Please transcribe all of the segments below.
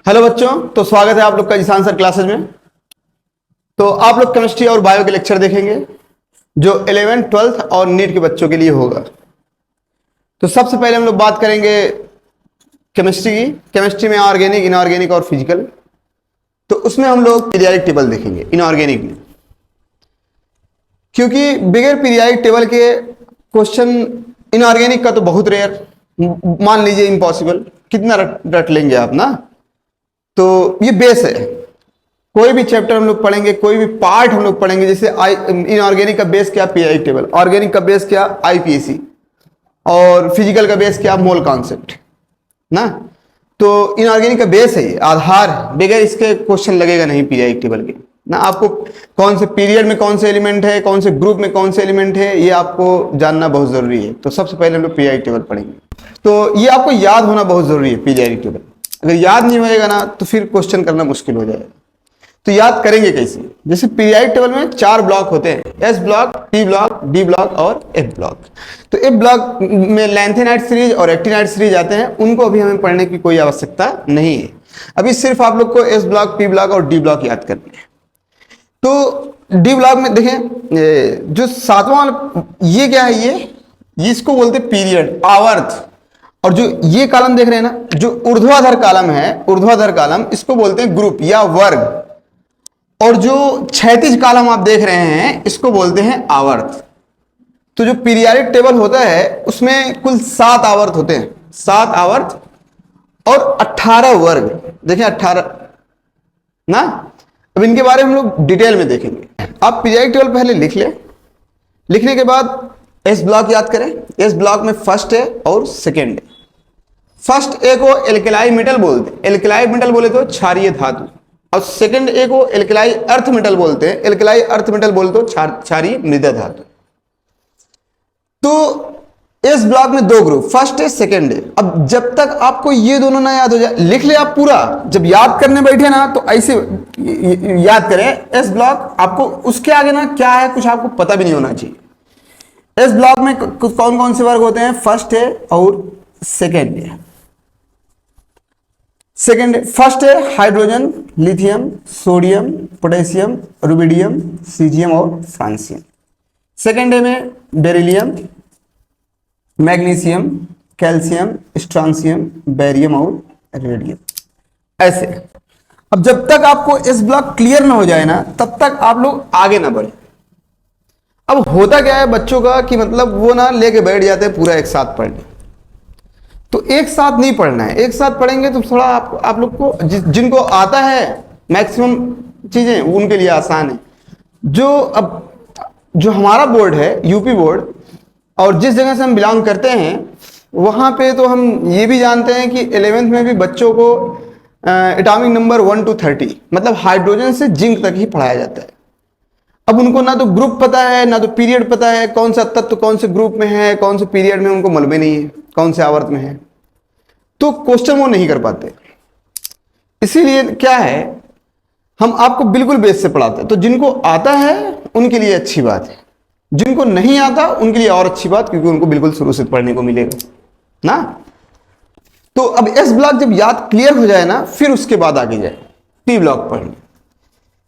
Hello बच्चों, तो स्वागत है आप लोग का जिसान सर क्लासेज में। तो आप लोग केमिस्ट्री और बायो के लेक्चर देखेंगे जो 11th 12th और नीट के बच्चों के लिए होगा। तो सबसे पहले हम लोग बात करेंगे केमिस्ट्री की। केमिस्ट्री में ऑर्गेनिक, इनऑर्गेनिक और फिजिकल। तो उसमें हम लोग पीरियाडिक टेबल देखेंगे इनऑर्गेनिक में, क्योंकि बिगर पीरियाडिक टेबल के क्वेश्चन इनऑर्गेनिक का तो बहुत रेयर, मान लीजिए इम्पॉसिबल। कितना रट लेंगे आप ना। तो ये बेस है। कोई भी चैप्टर हम लोग पढ़ेंगे, कोई भी पार्ट हम लोग पढ़ेंगे, जैसे इनऑर्गेनिक का बेस क्या, पीरियाडिक टेबल। ऑर्गेनिक का बेस क्या, आईपीएसी। और फिजिकल का बेस क्या, मोल कॉन्सेप्ट ना। तो इनऑर्गेनिक का बेस है, आधार। बगैर इसके क्वेश्चन लगेगा नहीं पीरियाडिक टेबल के ना। आपको कौन से पीरियड में कौन से एलिमेंट है, कौन से ग्रुप में कौन से एलिमेंट है, ये आपको जानना बहुत जरूरी है। तो सबसे पहले हम लोग पीरियाडिक टेबल पढ़ेंगे। तो ये आपको याद होना बहुत जरूरी है पीरियाडिक टेबल। अगर याद नहीं होएगा ना तो फिर क्वेश्चन करना मुश्किल हो जाएगा। तो याद करेंगे कैसे? जैसे पीरियाडिक टेबल में 4 ब्लॉक होते हैं, S block, P block, D block और एफ ब्लॉक। तो एफ ब्लॉक में लैंथेनाइट सीरीज और एक्टिनाइट सीरीज आते हैं, उनको अभी हमें पढ़ने की कोई आवश्यकता नहीं है। अभी सिर्फ आप लोग को एस ब्लॉक, पी ब्लॉक और डी ब्लॉक याद करने हैं। तो डी ब्लॉक में देखें, जो 7वां, ये क्या है, ये इसको बोलते हैं पीरियड, आवर्त। और जो ये कॉलम देख रहे हैं ना, जो ऊर्ध्वाधर कॉलम है, ऊर्ध्वाधर कॉलम, इसको बोलते हैं ग्रुप या वर्ग। और जो क्षैतिज कॉलम आप देख रहे हैं, इसको बोलते हैं आवर्त। तो जो पीरियाडिक टेबल होता है उसमें कुल 7 आवर्त होते हैं, 7 आवर्त और 18 वर्ग। देखें 18 ना। अब इनके बारे में हम लोग डिटेल में देखेंगे। आप पीरियाडिक टेबल पहले लिख ले, लिखने के बाद एस ब्लॉक याद करें। एस ब्लॉक में फर्स्ट है और सेकेंड है। फर्स्ट ए को एल्कलाई मेटल बोलते हैं, एल्कलाई मेटल बोले तो क्षारीय धातु। और सेकंड ए को एल्कलाई अर्थ मेटल बोलते हैं, एल्कलाई अर्थ मेटल बोले तो क्षारीय मृदा धातु। तो इस ब्लॉक में 2 ग्रुप, फर्स्ट है, सेकंड है। अब जब तक आपको ये दोनों ना याद हो जाए, लिख ले आप पूरा। जब याद करने बैठे ना तो ऐसे याद करें। एस ब्लॉक आपको उसके आगे ना क्या है कुछ आपको पता भी नहीं होना चाहिए। इस ब्लॉक में कौन कौन से वर्ग होते हैं? फर्स्ट है और सेकंड है। सेकंड, फर्स्ट है hydrogen, lithium, sodium, potassium, rubidium, caesium और फ्रांसियम। सेकंड है में beryllium, magnesium, calcium, strontium, barium और रेडियम। ऐसे। अब जब तक आपको इस ब्लॉक क्लियर ना हो जाए ना, तब तक आप लोग आगे ना बढ़े। अब होता क्या है बच्चों का कि मतलब वो ना लेके बैठ जाते हैं पूरा एक साथ पढ़ने। तो एक साथ नहीं पढ़ना है। एक साथ पढ़ेंगे तो थोड़ा आप लोग को जिनको आता है मैक्सिमम चीजें, उनके लिए आसान है। जो हमारा बोर्ड है यूपी बोर्ड, और जिस जगह से हम बिलोंग करते हैं, वहां पे तो हम ये भी जानते हैं कि 11th में भी बच्चों को एटॉमिक नंबर 1 to 30 मतलब हाइड्रोजन से जिंक तक ही पढ़ाया जाता है। अब उनको ना तो ग्रुप पता है, ना तो पीरियड पता है, कौन सा तत्व कौन से ग्रुप में है, कौन से पीरियड में, उनको मालूम नहीं है कौन से आवर्त में है। तो क्वेश्चन वो नहीं कर पाते। इसीलिए क्या है, हम आपको बिल्कुल बेस से पढ़ाते हैं। तो जिनको आता है उनके लिए अच्छी बात है, जिनको नहीं आता उनके लिए और अच्छी बात, क्योंकि उनको बिल्कुल शुरू से पढ़ने को मिलेगा ना। तो अब एस ब्लॉक जब याद क्लियर हो जाए ना, फिर उसके बाद आगे जाए पी ब्लॉक पढ़ने।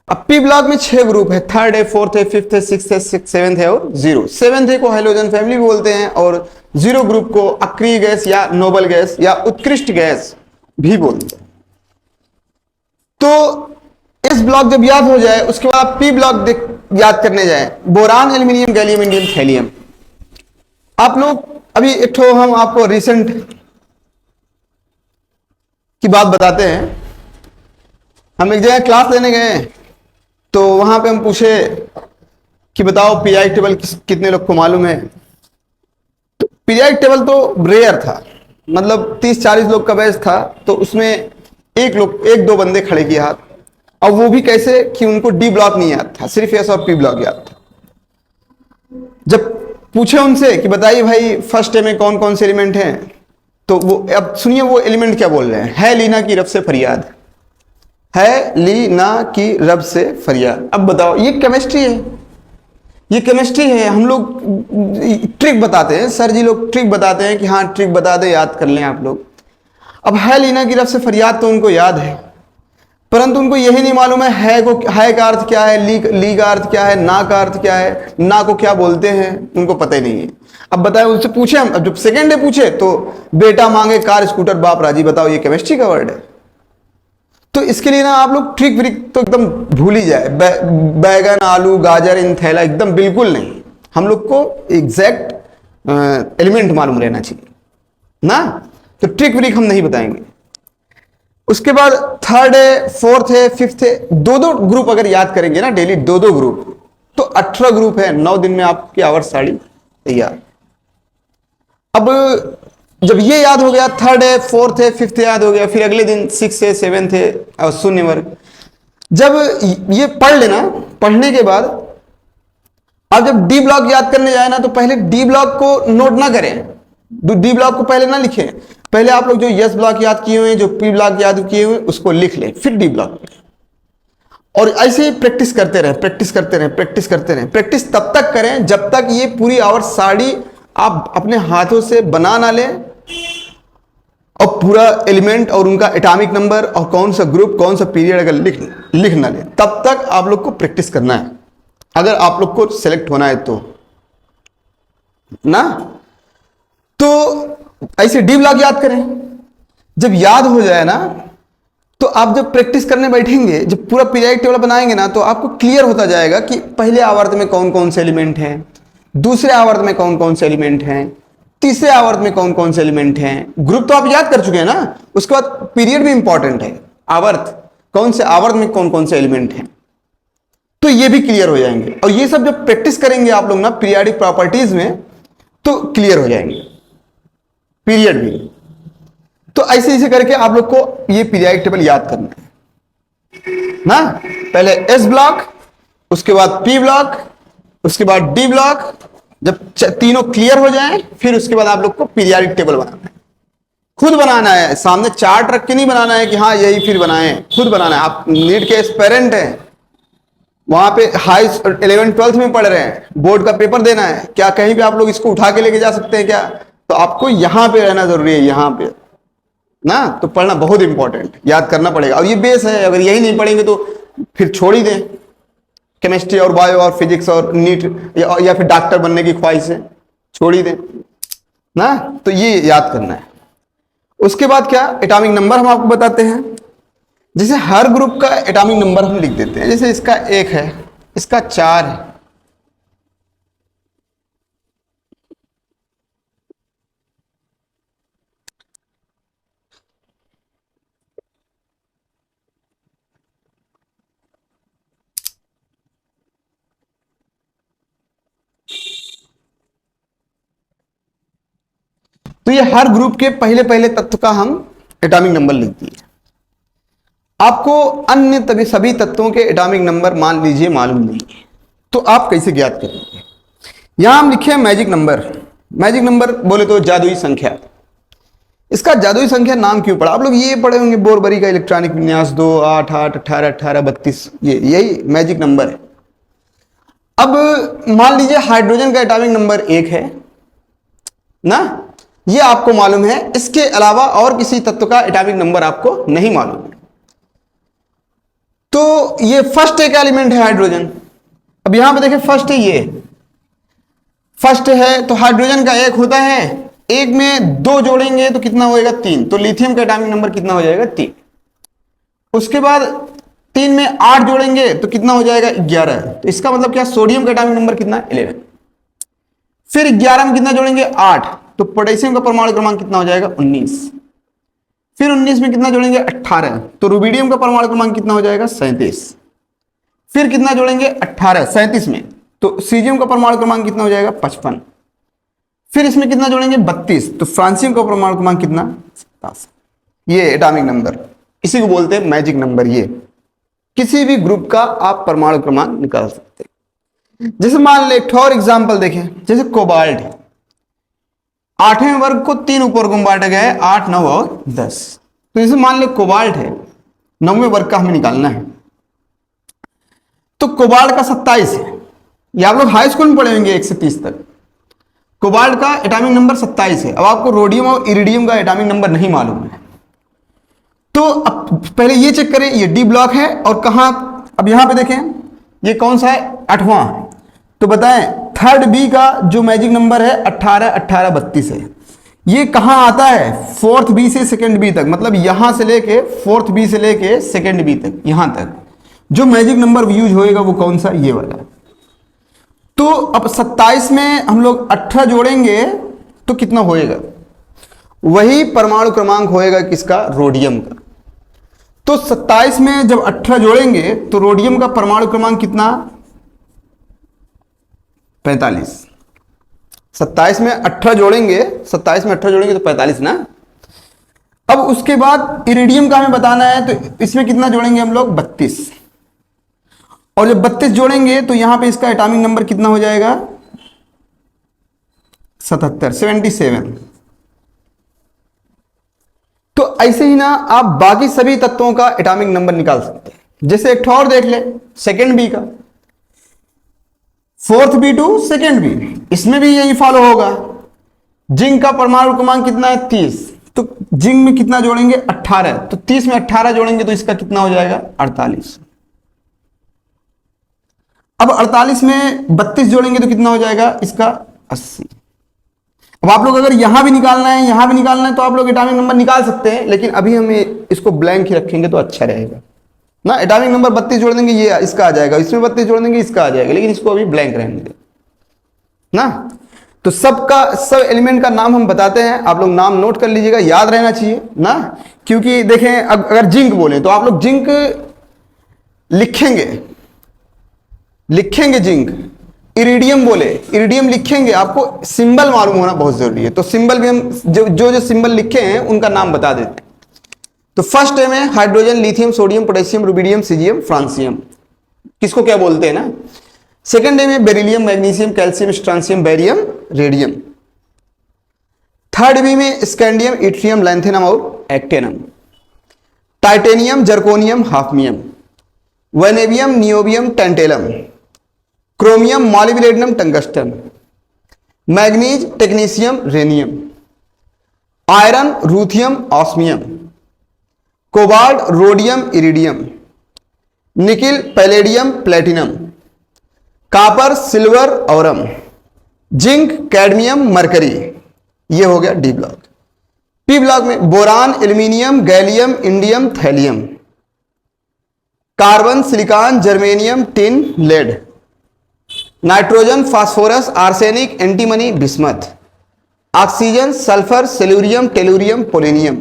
अब पी ब्लॉक में 6 ग्रुप है, थर्ड है, फोर्थ है, फिफ्थ है, सिक्स्थ है, सेवेंथ है और 0। सेवेंथ है को हैलोजन फैमिली भी बोलते हैं, और 0 ग्रुप को अक्रिय गैस या नोबल गैस या उत्कृष्ट गैस भी बोलते हैं। तो इस ब्लॉक जब याद हो जाए, उसके बाद पी ब्लॉक याद करने जाए। Boron, aluminium, gallium, indium, thallium. आप लोग अभी एक ठो हम आपको रिसेंट की बात बताते हैं। हम एक जगह क्लास लेने गए, तो वहां पे हम पूछे कि बताओ पीरियाडिक टेबल कितने लोग को मालूम है। तो पीरियाडिक टेबल तो रेयर था, मतलब 30-40 लोग का बैच था। तो उसमें एक दो बंदे खड़े किए हाथ। और वो भी कैसे कि उनको डी ब्लॉक नहीं याद था, सिर्फ एस और पी ब्लॉक याद था। जब पूछे उनसे कि बताइए भाई फर्स्ट ए में कौन कौन से एलिमेंट हैं, तो वो, अब सुनिए वो एलिमेंट क्या बोल रहे हैं। है लीना की रब से फरियाद, है लीना की रब से फरियाद। अब बताओ, ये केमिस्ट्री है, ये केमिस्ट्री है। हम लोग ट्रिक बताते हैं, सर जी लोग ट्रिक बताते हैं कि हाँ ट्रिक बता दे, याद कर लें आप लोग। अब है लीना की रब से फरियाद तो उनको याद है, परंतु उनको यही नहीं मालूम है का अर्थ क्या है, ली का अर्थ क्या है, ना का अर्थ क्या है, ना को क्या बोलते हैं, उनको पता ही नहीं है। अब बताएं, उनसे पूछे हम, अब जब सेकेंड डे पूछे तो बेटा मांगे कार स्कूटर बाप राजी, बताओ ये केमिस्ट्री का वर्ड है। तो इसके लिए ना आप लोग ट्रिक व्रिक तो एकदम भूल ही जाए, बैगन आलू गाजर इन थैला एकदम बिल्कुल नहीं। हम लोग को एग्जैक्ट एलिमेंट मालूम रहना चाहिए ना, तो ट्रिक व्रिक हम नहीं बताएंगे। उसके बाद थर्ड है, फोर्थ है, फिफ्थ है, दो दो ग्रुप अगर याद करेंगे ना डेली, दो दो ग्रुप, तो 18 ग्रुप है, 9 दिन में आपकी आवर साड़ी तैयार। अब जब ये याद हो गया, थर्ड है, फोर्थ है, फिफ्थ याद हो गया, फिर अगले दिन सिक्स है, सेवेंथ है और शून्य वर्ग। जब ये पढ़ लेना, पढ़ने के बाद अब जब डी ब्लॉक याद करने जाए ना, तो पहले डी ब्लॉक को नोट ना करें, डी ब्लॉक को पहले ना लिखें। पहले आप लोग जो यस ब्लॉक याद किए हुए हैं, जो पी ब्लॉक याद किए हुए हैं, उसको लिख लें, फिर डी ब्लॉक। और ऐसे ही प्रैक्टिस करते रहें, प्रैक्टिस करते रहें, प्रैक्टिस करते रहें। प्रैक्टिस तब तक करें जब तक ये पूरी आवर साड़ी आप अपने हाथों से बना ना लें, और पूरा एलिमेंट और उनका एटॉमिक नंबर और कौन सा ग्रुप कौन सा पीरियड अगर लिख ना लें, तब तक आप लोग को प्रैक्टिस करना है, अगर आप लोग को सेलेक्ट होना है तो ना। तो ऐसे डी ब्लॉक याद करें। जब याद हो जाए ना, तो आप जब प्रैक्टिस करने बैठेंगे, जब पूरा पीरियडिक टेबल बनाएंगे ना, तो आपको क्लियर होता जाएगा कि पहले आवर्त में कौन कौन से एलिमेंट हैं, दूसरे आवर्त में कौन कौन से एलिमेंट हैं, तीसरे आवर्त में कौन कौन से एलिमेंट हैं। ग्रुप तो आप याद कर चुके हैं ना, उसके बाद पीरियड भी इंपॉर्टेंट है, आवर्त कौन से आवर्त में कौन कौन से एलिमेंट हैं, तो ये भी क्लियर हो जाएंगे। और ये सब जब प्रैक्टिस करेंगे आप लोग ना पीरियडिक प्रॉपर्टीज में, तो क्लियर हो जाएंगे पीरियड भी। तो ऐसे ऐसे करके आप लोग को ये पीरियडिक टेबल याद करना है ना। पहले एस ब्लॉक, उसके बाद पी ब्लॉक, उसके बाद डी ब्लॉक। जब तीनों क्लियर हो जाएं, फिर उसके बाद आप लोग को पीरियडिक टेबल बनाना है, खुद बनाना है, सामने चार्ट रख के नहीं बनाना है कि हाँ यही फिर बनाएं, खुद बनाना है। आप नीट के एस्पिरेंट हैं, वहां पे हाई 11th 12th में पढ़ रहे हैं, बोर्ड का पेपर देना है, क्या कहीं भी आप लोग इसको उठा के लेके जा सकते हैं क्या? तो आपको यहां पे रहना जरूरी है, यहां पे ना। तो पढ़ना बहुत इंपॉर्टेंट, याद करना पड़ेगा, और ये बेस है। अगर यही नहीं पढ़ेंगे तो फिर छोड़ ही दें, केमिस्ट्री और बायो और फिजिक्स और नीट या फिर डॉक्टर बनने की ख्वाहिश है, छोड़ ही दें ना। तो ये याद करना है। उसके बाद क्या, एटॉमिक नंबर हम आपको बताते हैं। जैसे हर ग्रुप का एटॉमिक नंबर हम लिख देते हैं, जैसे इसका 1 है, इसका 4 है, तो ये हर ग्रुप के पहले पहले तत्व का हम एटॉमिक नंबर लिख दिए। आपको अन्य तभी सभी तत्वों के एटॉमिक नंबर मान लीजिए मालूम नहीं है, तो आप कैसे ज्ञात करेंगे? यहां हम लिखे मैजिक नंबर। मैजिक नंबर बोले तो जादुई संख्या। इसका जादुई संख्या नाम क्यों पड़ा? आप लोग ये पढ़े होंगे, बोरबरी का इलेक्ट्रॉनिक विन्यास 2, 8, 8, 18, 18, 32, यही मैजिक नंबर है। अब मान लीजिए हाइड्रोजन का एटॉमिक नंबर 1 है ना, ये आपको मालूम है, इसके अलावा और किसी तत्व का एटॉमिक नंबर आपको नहीं मालूम है। तो ये फर्स्ट एक एलिमेंट है हाइड्रोजन। अब यहां पे देखें, फर्स्ट है, ये फर्स्ट है, तो हाइड्रोजन का 1 होता है, 1 में 2 जोड़ेंगे तो कितना होएगा? 3। तो लिथियम का एटॉमिक नंबर कितना हो जाएगा? 3। उसके बाद 3 में 8 जोड़ेंगे तो कितना हो जाएगा? 11। तो इसका मतलब क्या, सोडियम का एटॉमिक नंबर कितना? 11। फिर 11 में कितना जोड़ेंगे? 8। तो पोटेशियम का परमाणु क्रमांक कितना हो जाएगा? 19। फिर 19 में कितना जोड़ेंगे? 18। तो रुबिडियम का परमाणु क्रमांक कितना हो जाएगा? 37। फिर कितना जोड़ेंगे? 18 37 में, तो सीजियम का परमाणु क्रमांक कितना हो जाएगा? 55। फिर इसमें कितना जोड़ेंगे? 32। तो फ्रांसियम का परमाणु क्रमांक कितना? 87। ये एटॉमिक नंबर, इसी को बोलते हैं मैजिक नंबर। ये किसी भी ग्रुप का आप परमाणु क्रमांक निकाल सकते हैं। जैसे मान ले एक और एग्जाम्पल देखें, जैसे कोबाल्ट है, 8वें वर्ग को 3 उपवर्गों में बांटा गया है, 8, 9 और 10। तो जैसे मान ले कोबाल्ट है, 9वें वर्ग का हमें निकालना है, तो कोबाल्ट का 27 है। ये आप लोग हाई स्कूल में पढ़े होंगे 1 से 30 तक। कोबाल्ट का एटॉमिक नंबर 27 है। अब आपको रोडियम और इरिडियम का एटॉमिक नंबर नहीं मालूम है, तो अब पहले ये चेक करें, ये डी ब्लॉक है और कहाँ, अब यहां पे देखें ये कौन सा है, 8वां। तो बताएं थर्ड बी का जो मैजिक नंबर है 18 18 32 है। ये कहां आता है, फोर्थ बी से सेकंड बी तक, मतलब यहां से लेके फोर्थ बी से लेके सेकंड बी तक, यहां तक जो मैजिक नंबर यूज होएगा वो कौन सा, ये वाला। तो अब 27 में हम लोग 18 जोड़ेंगे तो कितना होएगा, वही परमाणु क्रमांक होएगा किसका, रोडियम का। तो 27 में जब 18 जोड़ेंगे तो रोडियम का परमाणु क्रमांक कितना, 45। 27 में 18 जोड़ेंगे, 27 में 18 जोड़ेंगे तो 45 ना। अब उसके बाद इरिडियम का हमें बताना है, तो इसमें कितना जोड़ेंगे हम लोग, 32। और जब 32 जोड़ेंगे तो यहां पे इसका एटॉमिक नंबर कितना हो जाएगा, 77। तो ऐसे ही ना आप बाकी सभी तत्वों का एटॉमिक नंबर निकाल सकते हैं। जैसे एक और देख ले, सेकेंड बी का, fourth B to second B, इसमें भी यही फॉलो होगा। जिंक का परमाणु क्रमांक कितना है, 30। तो जिंक में कितना जोड़ेंगे, 18। तो 30 में 18 जोड़ेंगे तो इसका कितना हो जाएगा, 48। अब 48 में 32 जोड़ेंगे तो कितना हो जाएगा इसका, 80। अब आप लोग अगर यहां भी निकालना है, यहां भी निकालना है, तो आप लोग एटॉमिक नंबर निकाल सकते हैं, लेकिन अभी हम इसको ब्लैंक ही रखेंगे तो अच्छा रहेगा ना। एटॉमिक नंबर 32 जोड़ देंगे, ये इसका आ जाएगा, इसमें 32 जोड़ देंगे, इसका आ जाएगा, लेकिन इसको अभी ब्लैंक रहने दें ना। तो सब एलिमेंट का नाम हम बताते हैं, आप लोग नाम नोट कर लीजिएगा, याद रहना चाहिए ना। क्योंकि देखें अगर जिंक बोले तो आप लोग जिंक लिखेंगे जिंक। इरिडियम बोले, इरिडियम लिखेंगे, आपको सिंबल मालूम होना बहुत जरूरी है। तो सिंबल भी हम जो सिंबल लिखे हैं उनका नाम बता देते हैं। तो फर्स्ट में hydrogen, lithium, sodium, potassium, rubidium, caesium, francium, किसको क्या बोलते हैं ना। सेकेंड में beryllium, magnesium, calcium, strontium, barium, radium. Third B में स्कैंडियम, इट्रियम, लैंथेनम और actinium. Titanium, zirconium, hafnium, vanadium, niobium, tantalum, chromium, molybdenum, tungsten, manganese, technetium, rhenium, iron, ruthenium, osmium, cobalt, rhodium, iridium, nickel, palladium, platinum, copper, silver, aurum, zinc, cadmium, mercury. ये हो गया D block. P block में boron, aluminium, gallium, indium, thallium, carbon, silicon, germanium, tin, lead, nitrogen, phosphorus, arsenic, antimony, bismuth, oxygen, sulphur, selenium, tellurium, polonium,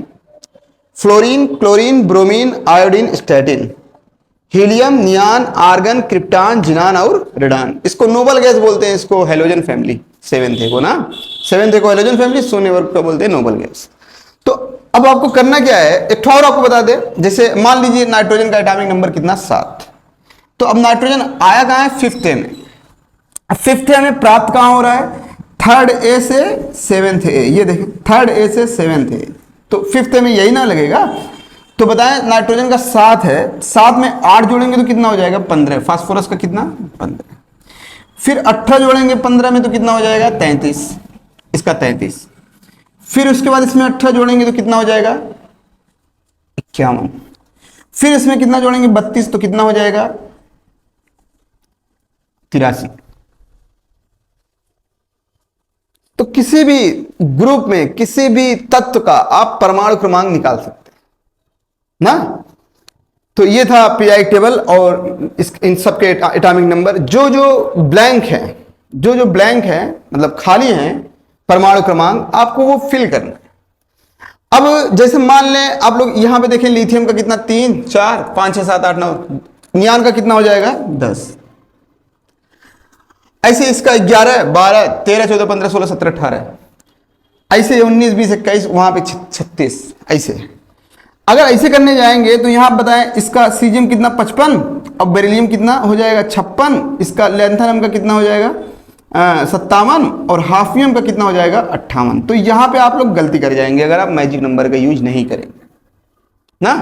fluorine, chlorine, bromine, iodine, astatine, helium, neon, argon, krypton, xenon और radon. इसको noble gas बोलते हैं, इसको halogen family, seventh है को ना, seventh है को हेलोजन फैमिली, सोने वर्ग को बोलते हैं नोबल गैस। तो अब आपको करना क्या है, एक और आपको बता दे, जैसे मान लीजिए नाइट्रोजन का एटॉमिक नंबर कितना, 7। तो अब नाइट्रोजन आया कहां है, 5th में। फिफ्थ में प्राप्त कहां हो रहा है, थर्ड ए से 7th ए। ये देखें, थर्ड ए से 7th ए, तो 5th में यही ना लगेगा। तो बताएं नाइट्रोजन का 7 है, 7 में 8 जोड़ेंगे तो कितना हो जाएगा, 15। फास्फोरस का कितना, 15। फिर 18 जोड़ेंगे 15 में तो कितना हो जाएगा, 33, इसका 33। फिर उसके बाद इसमें 18 जोड़ेंगे तो कितना हो जाएगा, 51। फिर इसमें कितना जोड़ेंगे, 32, तो कितना हो जाएगा, 83। तो किसी भी ग्रुप में किसी भी तत्व का आप परमाणु क्रमांक निकाल सकते हैं ना। तो ये था पीरियोडिक टेबल और इन सब के एटॉमिक नंबर। जो ब्लैंक है मतलब खाली है परमाणु क्रमांक, आपको वो फिल करना है। अब जैसे मान लें आप लोग यहां पे देखें, लिथियम का कितना, 3 4 5 6 7 8 9, नियान का कितना हो जाएगा, 10। ऐसे इसका 11 12 13 14 15 16 17 18, ऐसे 19 20 21, वहां पे 36। ऐसे अगर ऐसे करने जाएंगे तो यहां बताएं, इसका सीजियम कितना, 55, और बेरिलियम कितना हो जाएगा, 56, इसका लैंथेनम का कितना हो जाएगा, 57, और हाफनियम का कितना हो जाएगा, 58। तो यहां पे आप लोग गलती कर जाएंगे अगर आप मैजिक नंबर का यूज नहीं करेंगे ना।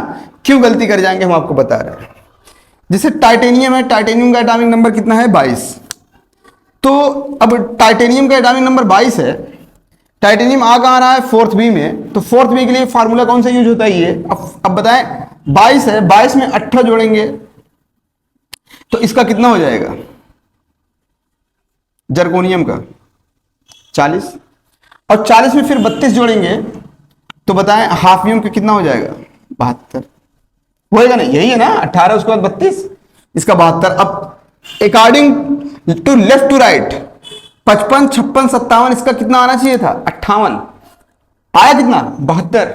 क्यों गलती कर जाएंगे हम आपको बता रहे हैं। जैसे टाइटेनियम है, टाइटेनियम का एटॉमिक नंबर कितना है, 22। तो अब टाइटेनियम का एटॉमिक नंबर 22 है, टाइटेनियम आ कहाँ रहा है, फोर्थ बी में, तो फोर्थ बी के लिए फार्मूला कौन सा यूज होता है ये, अब बताएं, 22 है, 22 में 18 जोड़ेंगे तो इसका कितना हो जाएगा, जर्कोनियम का 40, और 40 में फिर 32 जोड़ेंगे तो बताएं हाफियम का कितना हो जाएगा, 72 होएगा ना, यही है ना, 18 उसके बाद 32, इसका 72। अब according to left to right 55, 56, 57, इसका कितना आना चाहिए था, 58, आया कितना, 72।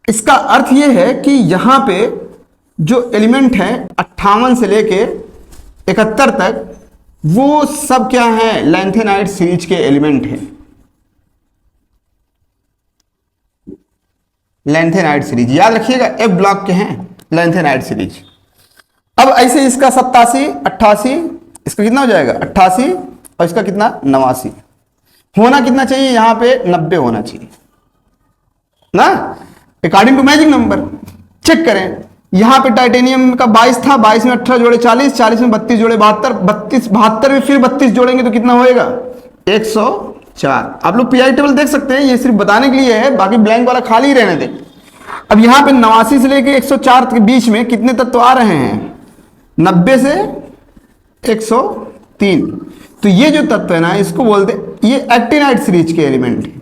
इसका अर्थ यह है कि यहां पे जो एलिमेंट है 58 से लेके 71 तक, वो सब क्या है, लैंथेनाइड सीरीज के एलिमेंट हैं, लैंथेनाइड सीरीज, याद रखिएगा एफ ब्लॉक के हैं लैंथेनाइड सीरीज। अब ऐसे इसका 87, 88, इसका कितना हो जाएगा 88, और इसका कितना 89, होना कितना चाहिए यहां पे 90 होना चाहिए ना, according to magic number. Check करें, यहां पे टाइटेनियम का 22 था, 22 में 18 जोड़े 40, 40 में 32 जोड़े 72, 72 में फिर 32 जोड़ेंगे तो कितना होएगा 104। आप लोग पीआई टेबल देख सकते हैं, ये सिर्फ बताने के लिए है, बाकी ब्लैंक वाला खाली ही रहने दें। अब यहां पे 89 से लेके 104 के बीच में कितने तत्व आ रहे हैं, 90 से 103, तो ये जो तत्व है ना, इसको बोलते हैं, ये एक्टिनाइड सीरीज के एलिमेंट है।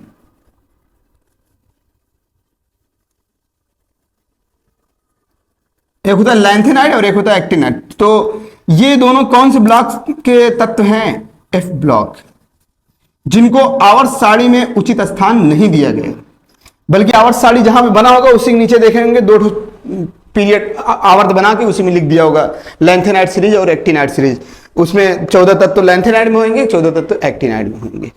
एक होता है लैंथेनाइड और एक होता है एक्टिनाइड, तो ये दोनों कौन से ब्लॉक के तत्व हैं, एफ ब्लॉक, जिनको आवर्त सारणी में उचित स्थान नहीं दिया गया, बल्कि आवर्त सारणी जहां पे बना होगा उसी के नीचे देखेंगे 2 पीरियड आवर्त बना के उसी में लिख दिया होगा लैंथेनाइड सीरीज और एक्टिनाइड सीरीज, उसमें 14 तत्व लैंथेनाइड में होंगे, 14 तत्व एक्टिनाइड में होंगे।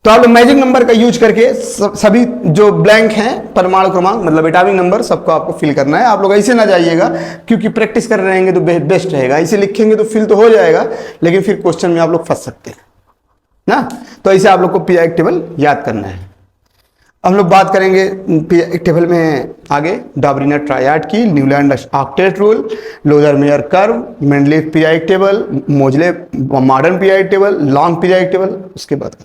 तो आप लोग मैजिक नंबर का यूज करके सभी जो ब्लैंक हैं परमाणु क्रमांक मतलब एटॉमिक नंबर सबको आपको फिल करना है। आप लोग ऐसे ना जाइएगा, क्योंकि प्रैक्टिस कर रहेंगे तो बेस्ट रहेगा, ऐसे लिखेंगे तो फिल तो हो जाएगा लेकिन फिर क्वेश्चन में आप लोग फंस सकते हैं ना। तो ऐसे आप लोग को पीरियोडिक टेबल याद करना है। हम लोग बात करेंगे पीरियोडिक टेबल में आगे डॉबरिनर ट्रायड की, Newland octet rule, Lothar Meyer curve, Mendeleev periodic table, Moseley modern periodic table, long periodic table, उसके बाद